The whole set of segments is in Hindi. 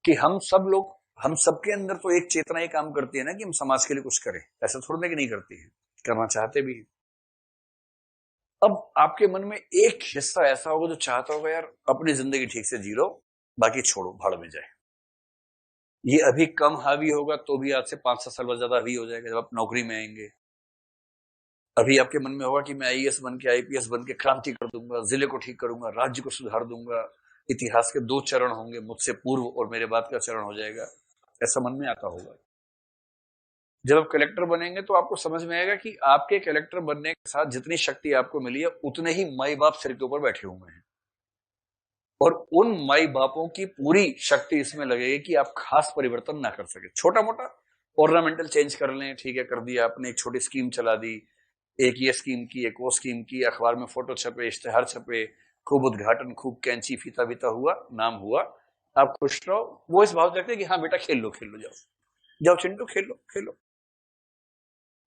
कि हम सब लोग, हम सबके अंदर तो एक चेतना ये काम करती है ना कि हम समाज के लिए कुछ करें। ऐसा थोड़ा ना कि नहीं करती है, करना चाहते भी हैं। अब आपके मन में एक हिस्सा ऐसा होगा जो चाहता होगा यार अपनी जिंदगी ठीक से जी लो, बाकी छोड़ो, भाड़ में जाए। ये अभी कम हावी होगा तो भी आज से 5-7 साल बाद ज्यादा हावी हो जाएगा जब आप नौकरी में आएंगे। अभी आपके मन में होगा कि मैं आईएएस बन के, आईपीएस बन के क्रांति कर दूंगा, जिले को ठीक करूंगा, राज्य को सुधार दूंगा, इतिहास के 2 चरण होंगे, मुझसे पूर्व और मेरे बाद का चरण हो जाएगा। ऐसा मन में आता होगा। जब आप कलेक्टर बनेंगे तो आपको समझ में आएगा कि आपके कलेक्टर बनने के साथ जितनी शक्ति आपको मिली है उतने ही माई बाप सिर के ऊपर बैठे हुए हैं, और उन माई बापों की पूरी शक्ति इसमें लगेगी कि आप खास परिवर्तन ना कर सके। छोटा मोटा ऑर्नामेंटल चेंज कर लें, ठीक है, कर दिया आपने, एक छोटी स्कीम चला दी, एक ये स्कीम की, एक वो स्कीम की, अखबार में फोटो छपे, इश्तेहार छपे, खूब उद्घाटन, खूब कैंची फीता बीता हुआ, नाम हुआ, आप खुश रहो। वो इस भाव से रखते कि हाँ बेटा खेल लो, खेल लो, जाओ जाओ चिंटू, खेल लो, खेल लो।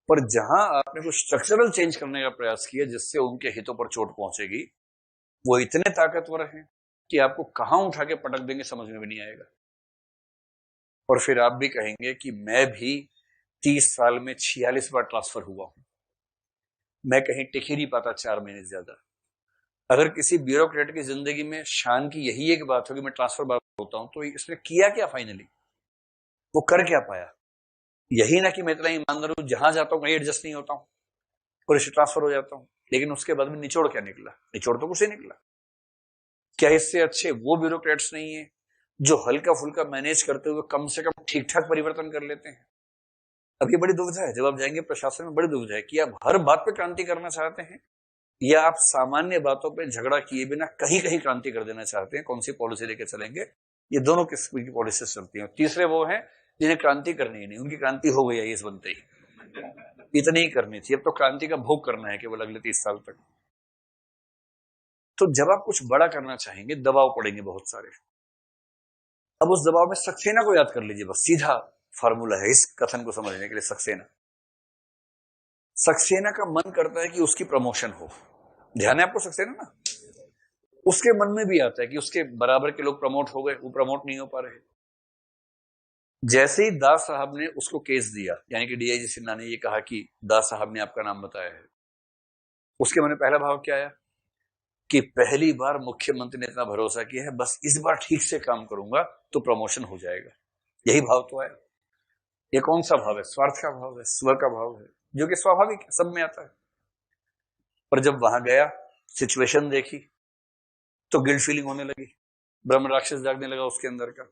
पर जहां आपने कुछ स्ट्रक्चरल चेंज करने का प्रयास किया जिससे उनके हितों पर चोट पहुंचेगी, वो इतने ताकतवर हैं कि आपको कहां उठा के पटक देंगे समझ में भी नहीं आएगा। और फिर आप भी कहेंगे कि मैं भी 30 साल में 46 बार ट्रांसफर हुआ हूं, मैं कहीं टिक ही नहीं पाता 4 महीने से ज्यादा। अगर किसी ब्यूरोक्रेट की जिंदगी में शान की यही एक बात हो कि मैं ट्रांसफर बार होता हूं, तो इसने किया क्या फाइनली, वो कर क्या पाया? यही ना कि मैं इतना ईमानदार हूं, जहां जाता हूं कहीं एडजस्ट नहीं होता हूं और इसे ट्रांसफर हो जाता हूं। लेकिन उसके बाद में निचोड़ क्या निकला? निचोड़ तो कुछ ही निकला। क्या इससे अच्छे वो ब्यूरोक्रेट्स नहीं है जो हल्का फुल्का मैनेज करते हुए कम से कम ठीक ठाक परिवर्तन कर लेते हैं? अब ये बड़ी दुविधा है, जब आप जाएंगे प्रशासन में बड़ी दुविधा है कि आप हर बात पे क्रांति करना चाहते हैं या आप सामान्य बातों पे झगड़ा किए बिना कहीं कहीं क्रांति कर देना चाहते हैं। कौन सी पॉलिसी लेके चलेंगे? ये दोनों किस्म की पॉलिसी चलती हैं। तीसरे वो हैं जिन्हें क्रांति करनी ही नहीं, उनकी क्रांति हो गई है इस बनते ही, इतनी ही करनी थी, अब तो क्रांति का भोग करना है केवल अगले 30 साल तक। तो जब आप कुछ बड़ा करना चाहेंगे दबाव पड़ेंगे बहुत सारे। अब उस दबाव में सक्सेना को याद कर लीजिए, बस सीधा फार्मूला है इस कथन को समझने के लिए। सक्सेना, सक्सेना का मन करता है कि उसकी प्रमोशन हो। ध्यान है आपको सक्सेना ना? उसके मन में भी आता है कि उसके बराबर के लोग प्रमोट हो गए, वो प्रमोट नहीं हो पा रहे। जैसे ही दास साहब ने उसको केस दिया, यानी कि डीआईजी सिन्हा ने ये कहा कि दास साहब ने आपका नाम बताया है, उसके मन में पहला भाव क्या आया कि पहली बार मुख्यमंत्री ने इतना भरोसा किया है, बस इस बार ठीक से काम करूंगा तो प्रमोशन हो जाएगा। यही भाव तो आया। ये कौन सा भाव है? स्वार्थ का भाव है, स्व का भाव है, जो कि स्वाभाविक है, सब में आता है। पर जब वहां गया, सिचुएशन देखी, तो गिल्ट फीलिंग होने लगी, ब्रह्म राक्षस जागने लगा उसके अंदर का।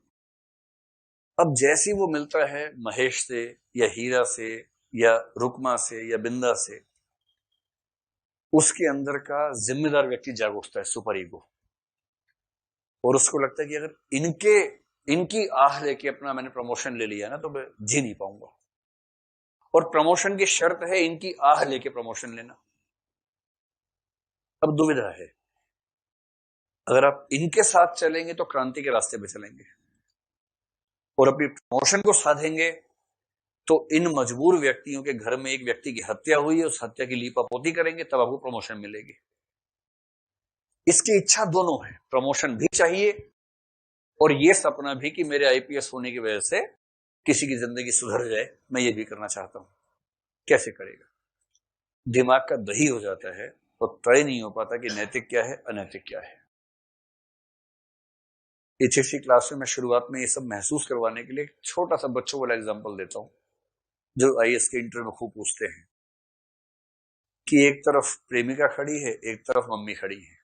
अब जैसी वो मिलता है महेश से या हीरा से या रुकमा से या बिंदा से, उसके अंदर का जिम्मेदार व्यक्ति जाग उठता है, सुपर ईगो, और उसको लगता है कि अगर इनकी आह लेके अपना मैंने प्रमोशन ले लिया ना तो मैं जी नहीं पाऊंगा, और प्रमोशन की शर्त है इनकी आह लेके प्रमोशन लेना। अब दुविधा है, अगर आप इनके साथ चलेंगे तो क्रांति के रास्ते पे चलेंगे, और अपनी प्रमोशन को साधेंगे तो इन मजबूर व्यक्तियों के घर में एक व्यक्ति की हत्या हुई है, उस हत्या की लीपापोती करेंगे, तब आपको प्रमोशन मिलेगी। इसकी इच्छा दोनों है, प्रमोशन भी चाहिए और ये सपना भी कि मेरे आईपीएस होने की वजह से किसी की जिंदगी सुधर जाए, मैं ये भी करना चाहता हूं। कैसे करेगा? दिमाग का दही हो जाता है तो तय नहीं हो पाता कि नैतिक क्या है, अनैतिक क्या है। HSC क्लास में मैं शुरुआत में ये सब महसूस करवाने के लिए एक छोटा सा बच्चों वाला एग्जाम्पल देता हूं, जो आईएएस के इंटरव्यू में खूब पूछते हैं कि एक तरफ प्रेमिका खड़ी है, एक तरफ मम्मी खड़ी है,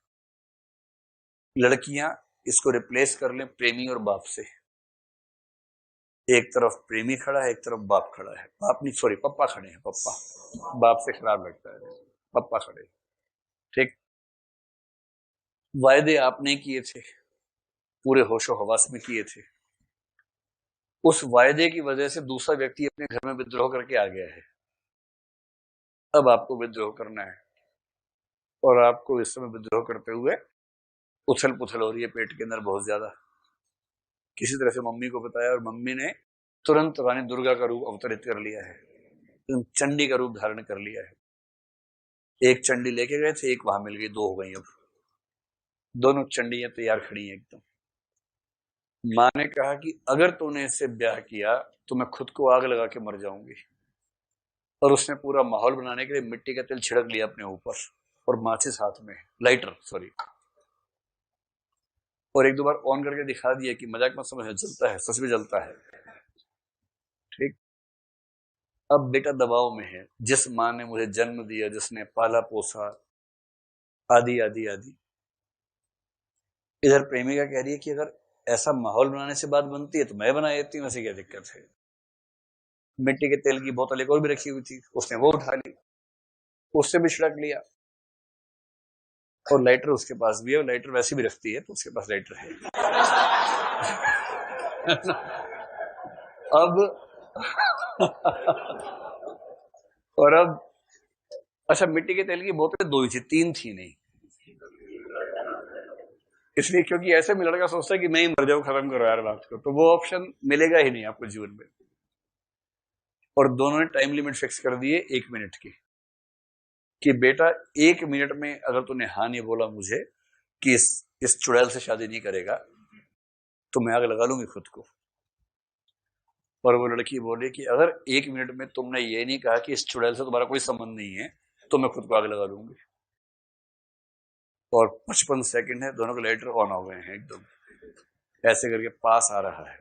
लड़कियां इसको रिप्लेस कर लें प्रेमी और बाप से। एक तरफ प्रेमी खड़ा है, एक तरफ बाप खड़ा है, बाप नहीं सॉरी पप्पा खड़े हैं, पप्पा, बाप से खराब लगता है, पप्पा खड़े। ठीक, वायदे आपने किए थे, पूरे होशो हवास में किए थे, उस वायदे की वजह से दूसरा व्यक्ति अपने घर में विद्रोह करके आ गया है, अब आपको विद्रोह करना है, और आपको इस समय विद्रोह करते हुए उछल पुछल हो रही है पेट के अंदर बहुत ज्यादा। किसी तरह से मम्मी को बताया और मम्मी ने तुरंत रानी दुर्गा का रूप अवतरित कर लिया है, चंडी का रूप धारण कर लिया है। एक चंडी लेके गए थे, एक वहां मिल गई, 2 हो गई। अब दोनों चंडियां तैयार खड़ी हैं एकदम। माँ ने कहा कि अगर तूने इससे ब्याह किया तो मैं खुद को आग लगा के मर जाऊंगी। और उसने पूरा माहौल बनाने के लिए मिट्टी का तेल छिड़क लिया अपने ऊपर और माचिस हाथ में, लाइटर सॉरी, और एक दो बार ऑन करके दिखा दिया कि मजाक मत समझ, जलता है, सच में जलता है। ठीक। अब बेटा दबाव में है, जिस माँ ने मुझे जन्म दिया, जिसने पाला पोसा, आदि आदि आदि। इधर प्रेमिका कह रही है कि अगर ऐसा माहौल बनाने से बात बनती है तो मैं बना देती हूँ, ऐसी क्या दिक्कत है। मिट्टी के तेल की बोतल एक और भी रखी हुई थी, उसने वो उठा ली, उससे भी छिड़क लिया, और लाइटर उसके पास भी है, और लाइटर वैसे भी रखती है तो उसके पास लाइटर है। अब और अब अच्छा, मिट्टी के तेल की बोतलें दो ही थी, तीन थी नहीं, इसलिए क्योंकि ऐसे में लड़का सोचता है कि मैं ही मर जाऊं, खत्म करो यार बात को, तो वो ऑप्शन मिलेगा ही नहीं आपको जीवन में। और दोनों ने टाइम लिमिट फिक्स कर दिए 1 मिनट की, कि बेटा 1 मिनट में अगर तूने हाँ नहीं बोला मुझे कि इस चुड़ैल से शादी नहीं करेगा तो मैं आग लगा लूंगी खुद को। और वो लड़की बोली कि अगर 1 मिनट में तुमने ये नहीं कहा कि इस चुड़ैल से तुम्हारा कोई संबंध नहीं है तो मैं खुद को आग लगा लूंगी। और 55 सेकंड है, दोनों के लाइटर ऑन हो गए हैं एकदम, ऐसे करके पास आ रहा है।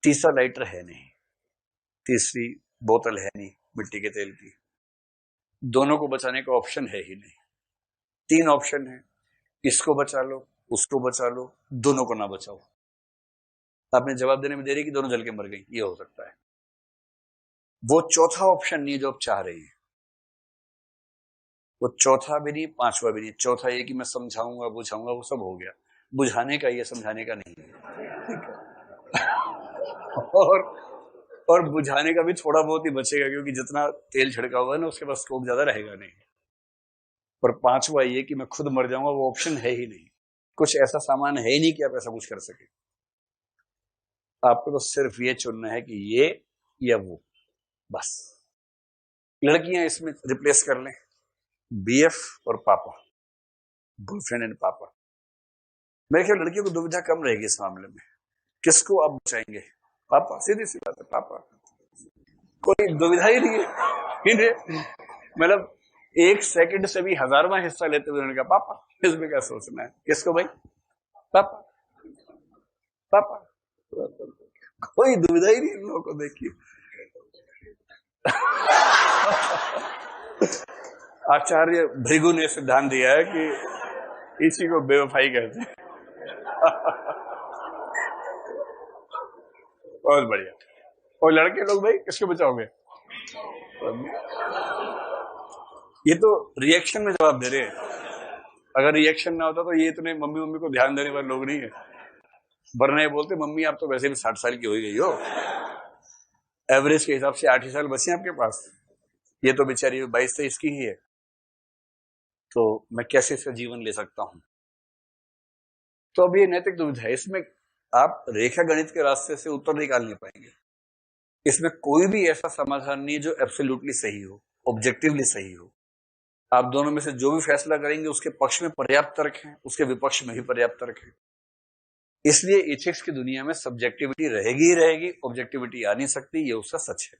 तीसरा लाइटर है नहीं, तीसरी बोतल है नहीं मिट्टी के तेल की, दोनों को बचाने का ऑप्शन है ही नहीं। 3 ऑप्शन है, इसको बचा लो, उसको बचा लो, दोनों को ना बचाओ। आपने जवाब देने में देरी कि दोनों जल के मर गई, ये हो सकता है। वो चौथा ऑप्शन नहीं जो आप चाह रहे हैं, वो चौथा भी नहीं, पांचवा भी नहीं, चौथा ये कि मैं समझाऊंगा बुझाऊंगा, वो सब हो गया, बुझाने का, ये समझाने का नहीं है। ठीक है। और बुझाने का भी थोड़ा बहुत ही बचेगा, क्योंकि जितना तेल छिड़का हुआ है ना उसके पास स्कोप ज्यादा रहेगा नहीं। और पांचवा ये कि मैं खुद मर जाऊंगा, वो ऑप्शन है ही नहीं, कुछ ऐसा सामान है ही नहीं कि आप ऐसा कुछ कर सके। आपको तो सिर्फ ये चुनना है कि ये या वो, बस। लड़कियां इसमें रिप्लेस कर लें बीएफ और पापा, गर्लफ्रेंड एंड पापा। मेरे ख्याल लड़कियों को दुविधा कम रहेगी इस मामले में, किसको आप बचाएंगे, पापा, सीधी सी बात है, पापा, कोई दुविधा ही नहीं है। मतलब 1 सेकंड से भी 1000वां हिस्सा लेते हुए उन्होंने कहा पापा, इसमें क्या सोचना है, किसको भाई, पापा पापा, कोई दुविधा ही नहीं इन लोगों को, देखिए। आचार्य भृगु ने सिद्धांत दिया है कि इसी को बेवफाई कहते हैं। बहुत बढ़िया। और लड़के लोग भाई किसको बचाओगे, ये तो रिएक्शन में जवाब दे रहे हैं। अगर रिएक्शन ना होता तो ये इतने मम्मी मम्मी को ध्यान देने वाले लोग नहीं है, वरना ये बोलते मम्मी आप तो वैसे भी 60 साल की हो गई हो, एवरेज के हिसाब से 8 ही साल बचे हैं आपके पास, ये तो बेचारी 22-23 की ही है, तो मैं कैसे इसका जीवन ले सकता हूं। तो अब ये नैतिक दुविधा है, इसमें आप रेखा गणित के रास्ते से उत्तर निकाल नहीं पाएंगे। इसमें कोई भी ऐसा समाधान नहीं है जो एब्सोल्युटली सही हो, ऑब्जेक्टिवली सही हो। आप दोनों में से जो भी फैसला करेंगे उसके पक्ष में पर्याप्त तर्क है, उसके विपक्ष में भी पर्याप्त तर्क है। इसलिए एथिक्स की दुनिया में सब्जेक्टिविटी रहेगी ही रहेगी, ऑब्जेक्टिविटी आ नहीं सकती, ये उसका सच है।